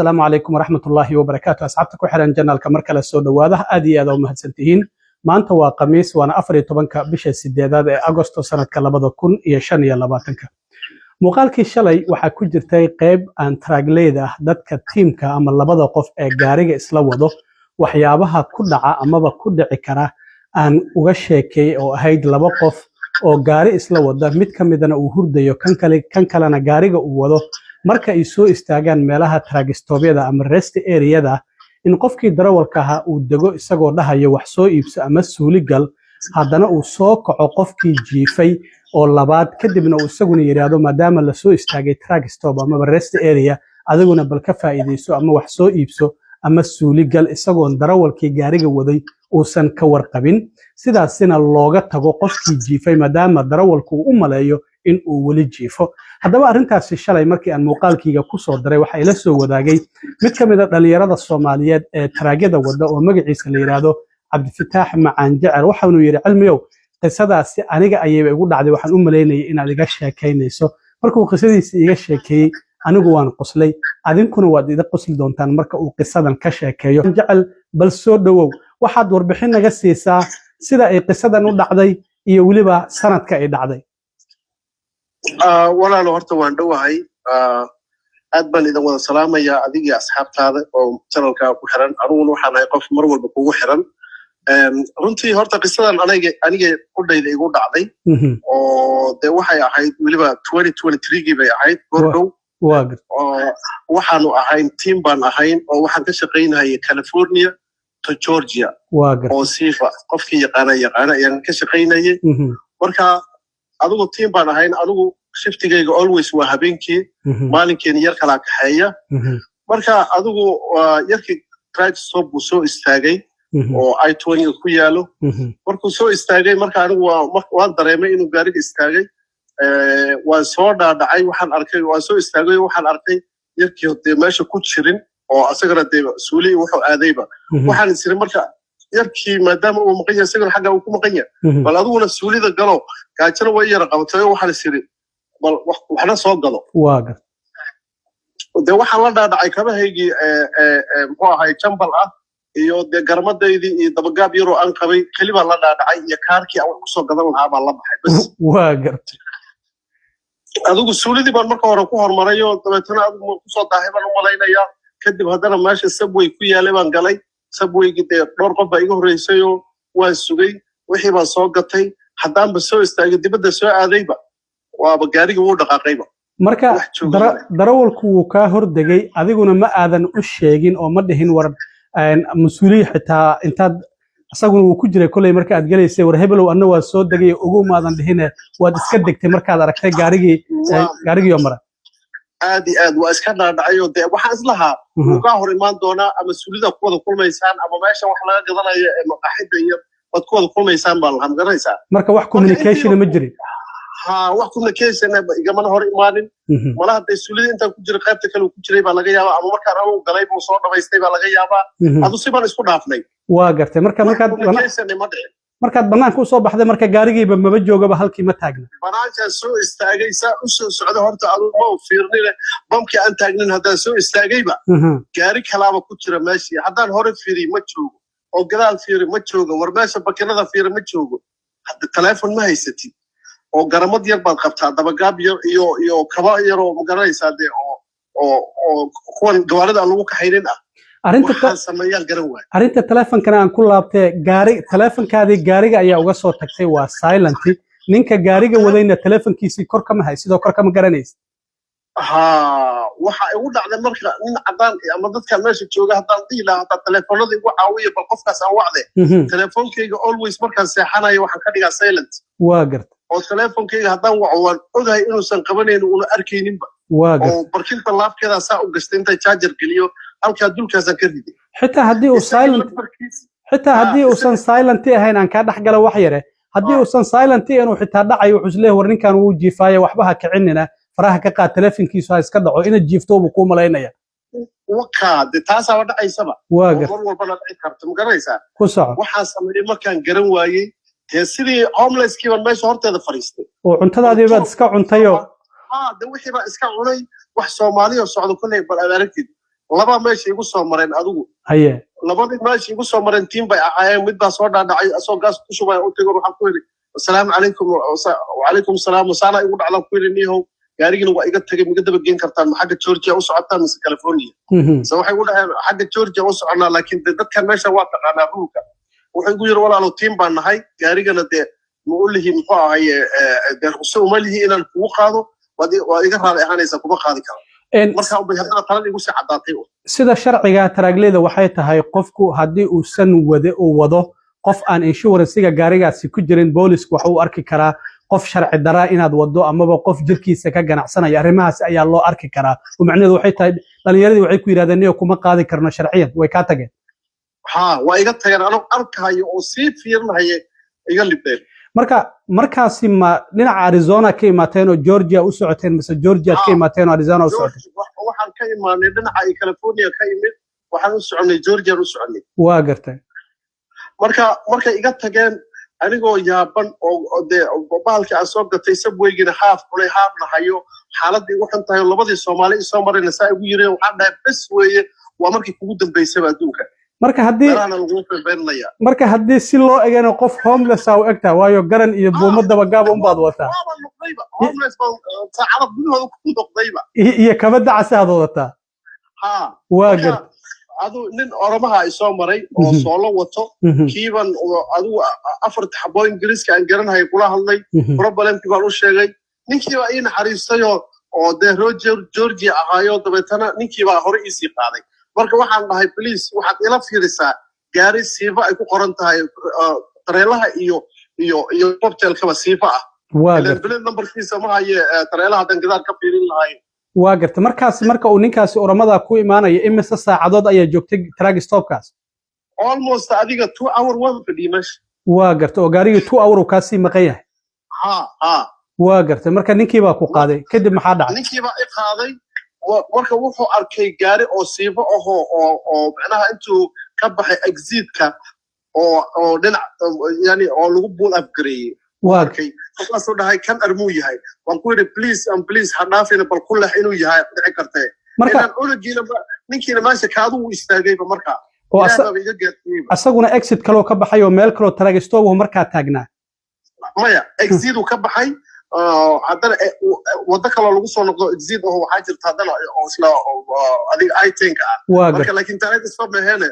السلام عليكم ورحمة الله وبركاته. أصحابتك وحران جنال كمركز السود وواضح أدي أدو مهتسنتين maanta waa qamiis waana 14 bisha 8 ee Agoosto sanadka 2025 muuqaalkii shalay waxa ku jirtay qayb aan traagleeda dadka teamka ama labada qof ee gaariga isla wado waxyaabaha ku dhaca amaba ku dhici kara aan uga sheekay oo ahayd laba qof oo gaari isla wada mid kamidana uu hurdayo kan kalena gaariga uu wado marka ay soo istaagaan meelaha traagistoobyada ama rest area-da in qofkii darawalka ahaa uu dego isagoo dhahayo wax soo iibso ama suuli gal haddana uu soo kaco qofkii jiifay oo labaad kadibna uu isaguna yiraahdo maadaama la soo istaagay track stop ama rest area adiguna bal ka faa'iideyso ama wax soo iibso ama suuli gal isagoo darawalkii gaariga waday uusan ka warqabin sidaasina looga tago qofkii jiifay maadaama darawalku uu u maleeyo in uu wali jiifo haddaba arrintaasi shalay markii aan muuqaalkiiga ku soo daray waxa ila soo wadaagay mid ka mid ah dhalinyarada Soomaaliyeed ee taraagada wada oo magaciisa la yiraahdo Cabdifataax Macaan Jacel waxa uu yiri cilmiyow qisadaasi aniga ayay igu dhacday waxaan u maleynayay in aad iga sheekaynayso markuu qisadiisa iga sheekay anigu waan qoslay adinkuna waad ida qosli doontaan marka uu qisadan ka sheekeeyo Jacel bal soo dhawow waxaad warbixin naga siisaa sida ay qisadan u dhacday iyo waliba sanadka ay dhacday walaalo horta waan dhawahay aad baan idin wada salaamayaa adiga asxaabtaada oo channelka ku xiran anuguna waxaan ahay qof mar walba kugu xiran runtii horta qisadan aniga qudhayda igu dhacday oo de waxay ahayd waliba 2023 bay ahayd gordhow waxaanu ahayn team baan ahayn oo waxaan ka shaqaynayay California to Georgia oo siifa qofkii yaqaana ayaan ka shaqaynayay marka adigu team baan ahayn adigu shiftigayga always waa habeenkii maalinkeena yar kala kaxeeya marka adigu yarkii track stop buu soo istaagay oo I20 ku yaalo markuu soo istaagay marka anigu waan dareemay inuu gaariga istaagay waan soo dhaadhacay waxaan arkay waan soo istaagay waxaan arkay yarkii de meesha ku jirin oo asagana de suuli wuxuu aadayba waxaan isiri marka yarkii maadaama uu maqan yahay isagana xagga uu ku maqan yahay bal adiguna suulida galo gaajana way yara qabatay waxaan isiri bal waxna soo galo waaga de waxaan la dhaadhacay kabahaygii muxuu ahay jambal ah iyo de garmadaydii iyo dabagaab yaroo aan qabay kaliba la dhaadhacay iyo kaarkii aan ku soo gadan lahaa baan la baxay bas waaga adigu suulidii baan marka hore ku hormaray oo dabeetana adigu ku soo daahay baan u malaynayaa kadib haddana meesha subway ku yaalay baan galay subway-gii dee dhowr qof baa iga horreysay oo waan sugay wixii baan soo gatay haddaanba soo istaagay dibadda soo aadayba waaba gaarigii wuu dhaqaaqayba marka darawalku wuu kaa hordegay adiguna ma aadan u sheegin oo ma dhihin war mas-uuliyi xitaa intaad isaguna uu ku jiray kolley marka aad galaysay war hebelow anna waa soo degay ugu maadan dhihine waad iska degtay markaad aragtay gaarigii oo mara aad iyo aad waa iska dhaadhacay oo de waxaan islahaa wuu kaa hor imaan doonaa ama suulida ku wada kulmaysaan ama meesha wax laga gadanayo ee maqaaxida iyo waad ku wada kulmaysaan baan lahaa magaranaysaa marka wax communication ma jirin wax communication igamana hor imaanin malaha de suulida intaan ku jiray qaybta kale uu ku jiray baa laga yaabaa ama markaan anigu galay buu soo dhamaystay baa laga yaabaa adu si baan isku dhaafnay waa gartay markaad banaanka u soo baxday marka gaarigiiba maba joogaba halkii ma taagna banaankaan soo istaagay saa u soo socda horta adigu ma fiirnine bamkii aan taagnin haddaan soo istaagayba gaari kalaaba ku jira meeshii haddaan hore fiiri ma joogo oo gadaal fiiri ma joogo war meesha bakinada fiiri ma joogo hadda teleefon ma haysatid oo garamad yar baad qabtaa dabagaab yar iyo kaba yaroo magaranaysaa dee oo kuwan gawaarida aan lagu kaxaynin ah arrinta teleefonkana aan ku laabtay teleefonkaadii gaariga ayaa uga soo tagtay waa silent ninka gaariga wadayna teleefonkiisii kor kama hay sidoo kor kama garanaysa waxa igu dhacday marka nin cadaan ama dadka meesha jooga haddaan dhihi lahaa hataa teleefonada igu caawiya bal qofkaas aan wacde teleefonkayga always markaan seexanayo waxaan ka dhigaa silent waa garta oo teleefonkayga haddaan waco waan ogahay inuusan qabanayn una arkayninba oo barkinta laabkeeda saa u gastay inta charger geliyo halka dulkaasaan ka riday xitaa haddii uusan silent ahayn aan ka dhaxgala wax yare haddii uusan silent inuu xitaa dhacayo wuxuu isleeyahay war ninkan wuu jiifaayo waxba ha kicinina faraha ka qaad teleefonkiisu ha iska dhaco ina jiifto buu ku malaynaya wakaade taasaa wa dhacaysaba mar walbana dhici karto ma garanaysaa ku soco waxaan sameeyey markaan garan waayey dee sidii homelesskii baan meesha horteeda fadhiistay oo cuntadaadii baad iska cuntayo de wixii baa iska cunay wax Soomaaliya socdo kulay bal aad aragtid laba meesha igu soo mareen adigu haye labadii meesha igu soo mareen tiim bay ahaayeen mid baa soo dhaadhacay asoo gaas ku shubay u tago waxaan ku yiri assalaamu calaykum wa calaykum salaam wasaana igu dhacdan ku yiri niyow gaarigina waa iga tagay miga daba geen kartaan ma xagga Georgia u socotaan mise California so waxay u dhahay xagga Georgia u soconaa laakiin dadkan meesha waa taqaanaa dhulka waxay igu yiri walaalo tiim baan nahay gaarigana de ma u lihi muxuu ahaye de ruqsad uma lihi inaan kugu qaado waa iga raali ahaanaysa kuma qaadi karo marka u baahan tahay igu si cadaatay sida sharciga taraagleyda waxay tahay qofku haddii uu san wado qof aan insurance-ga gaarigaasi ku jirin boolisku waxa uu arki karaa qof sharci daraa inaad wado amaba qof jirkiisa ka ganacsanaya arrimahaas ayaa loo arki karaa oo macnaheedu waxay tahay dhalinyaradii waxay ku yiraahdeen inay kuma qaadi karno sharciyan way ka tageen waa iga tageen anoo arkayo oo sii fiirinayo iga libeen markaasi ma dhinaca Arizona ka imaateen oo Georgia u socoteen mise Georgia ka imaateen oo Arizona u socoteen waxaan ka imaanay dhinaca California ka imid waxaan u soconay Georgia u soconay waa gartay marka iga tageen anigoo yaaban oo de baalkii aan soo gatay subway-gina haaf kulay haafna hayo xaaladii ugu xun tahay labadii Soomaali soo marayna saa ugu yireen waxaan dhahay bas weeye waa markii kugu dambeysay adduunka marka haddii si loo eegana qof homeless ah u egtaa waayo garan iyo buumadaba gaab un baad wataa iyo kaba dacas aad wadataa waa gartay adu nin oromaha ay soo maray oo soo la wato kiiban adu afar xabo ingiriiska aan garanahay kula hadlay problemkii baan u sheegay ninkii baa ii naxariistay oo de Georgia ahaayo dabeetana ninkii baa hore ii sii qaaday marka waxaan dhahay please waxaad ila fiirisaa gaari siifa ay ku qoran tahay tareelaha iyo cocktailkaba siifa ah waa gartay numberkiisa ma haye tareelaha dan gadaal ka fiirin lahayn waa gartay marka uu ninkaasi oramada ku imaanaya imisa saacadood ayaa joogtay track stopkaas almost adiga 2 hour waan fadhiimash waa gartay oo gaariga 2 hour uu ka sii maqan yahay waa gartay marka ninkii baa ku qaaday kadib maxaa dhacay ninkii baa i qaaday marka wuxuu arkay gaari oo siibo oo macnaha intuu ka baxay exit-ka oo dhinac yani oo lagu bull upgrade واقعي فقاسو dhahay kan armuu yahay waan ku yiri please ha dhaafina bal ku leex inuu yahay dhici kartay inaan ulagiina ninkiina maasha kaadu u istaagay marka oo asaguna exit kale oo ka baxay oo meel kale oo tragisto uu marka taagnaa maya exit uu ka baxay haddana wada kale lagu soo noqdo exit oo waxa jirta haddana oo isla adiga I think marka laakiin tragisto mahane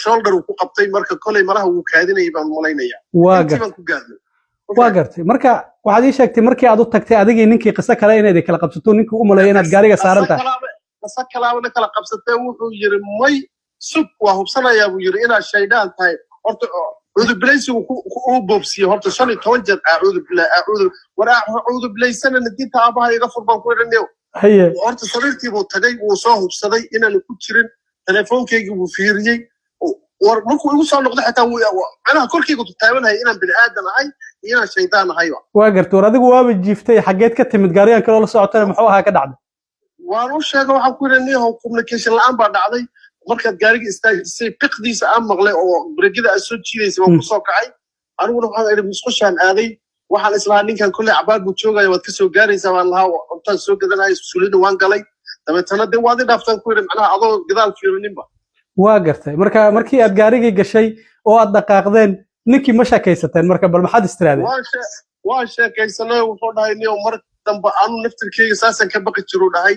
shoulder uu ku qabtay marka kolay malaha uu kaadinay baan malaynaya waan ku gaadnay waa gartay marka waxaad ii sheegtay markii aad u tagtay adigii ninkii qiso kale inaad kala qabsato ninkii u maleeyay inaad gaariga saaran tahay qiso kale kala qabsatay wuxuu yiri may sub waa hubsanaya buu yiri inaad shaydaan tahay horta عود بليس وبوبسي هرت شنو توجد أعوذ بالله أعوذ بالله سنة نديت أباها يغفر بانكوير النيو هي هرت صريرتي بوتجي وصاحب صدي إن أنا كتيرن تلفون كي وفيرجي ورمكو يوصل نقطة حتى أنا كل كي كنت تعمل هاي إنا بني آدم هاي إنا شيطان هاي واقرت ورادق واب جيفتي حاجات كتمت قاريان كل ساعتين محوها كده عد وأروش هذا وحكون النيو كوميونيكيشن الآن بعد علي marka gaariga istaagay piqdiisa aan maqlay oo bareegida ay soo jiidaysay oo ku soo kacay aniguna waxaan idin musqushaan aaday waxaan islaa ninkan kulli cabaad buu joogay waad ka soo gaaraysaa waan lahaa intaan soo gadanahay suulina waan galay dabeetana dee waad i dhaaftaan ku yidhi macnaha adoo gadaal fiirininba waa gartay markii aad gaarigii gashay oo aad dhaqaaqdeen ninkii ma sheekaysateen marka bal maxaad istiraadeen waa sheekaysanay wuxuu dhahay niyo mar damba aanu naftirkeyga saasan ka baqi jiru dhahay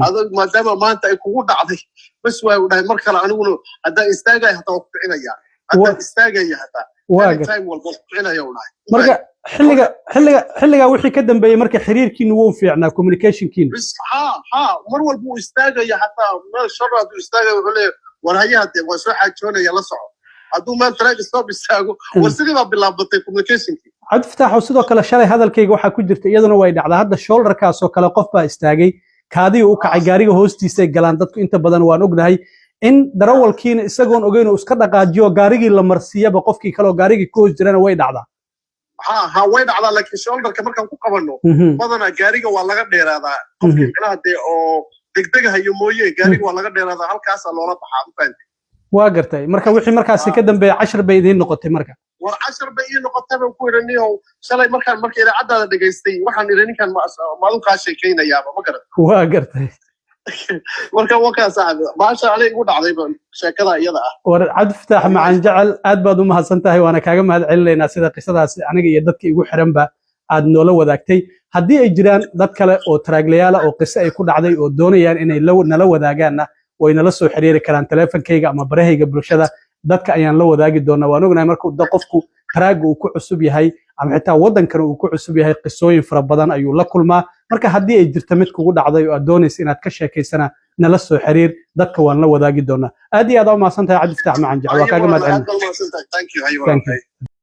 adag maadaama maanta ay kugu dhacday bas waa u dhahay mar kale aniguna haddaan istaagay hataa waa ku kicinaya haddaan istaagaya hataa time walba ku kicinaya u dhahay marka xilliga wixii ka dambeeyay marka xiriirkiinu wuu fiicnaa communicationkiinu mar walba uu istaagaya hataa meel shar hadduu istaagaya wuxuu leeyahay war hayaha dee waa soo xaajoonaya la soco hadduu meel track stop istaago war sidii baa bilaabatay communicationkii عاد فتحوا sidoo kale shalay hadalkayga waxa ku jirta iyaduna way dhacdaa hadda shoulderkaas oo kale qof baa istaagay kaadii uu kacay gaariga hoostiisa ay galaan dadku inta badan waan ognahay in darawalkiina isagoon ogeyn oo iska dhaqaajiyo gaarigii la marsiyaba qofkii kale oo gaarigii ku hoos jirana way dhacdaa way dhacdaa laakiin shoulderka markaan ku qabano badana gaariga waa laga dheeraadaa qofkii kala hadee oo degdegahayo mooye gaariga waa laga dheeraadaa halkaas loola baxaa u fahanti waa gartay marka wixii markaas ka dambeeyay 10 bay idin noqotay marka war 10 bay idin noqotay baan ku iraniyo shalay markaan idaacadaada dhageystay waxaan iraninkan maadu ka sheekeynayaaba ma garan waa gartay marka wakaa saaxib baasha aniga igu dhacday sheekada iyada ah war Cabdi Fataax macaan jecel aad baad u mahadsan tahay waana kaaga mahad celinaynaa sida qisadaas aniga iyo dadka igu xiranba aad noola wadaagtay haddii ay jiraan dad kale oo taraaglayaala oo qiso ay ku dhacday oo doonayaan inay nala wadaagaanna way nala soo xiriiri karaan taleefankayga ama barahayga bulshada dadka ayaan la wadaagi doonaa waan ognahay marka qofku taraaga uu ku cusub yahay ama xitaa waddankan uu ku cusub yahay qisooyin fara badan ayuu la kulmaa marka haddii ay jirto mid kugu dhacday oo aad doonaysa inaad ka sheekaysana nala soo xiriir dadka waan la wadaagi doonaa aad iyo aad u mahadsantahay Cabdi Fataax macaan jecel waa kaaga mahad celin thank you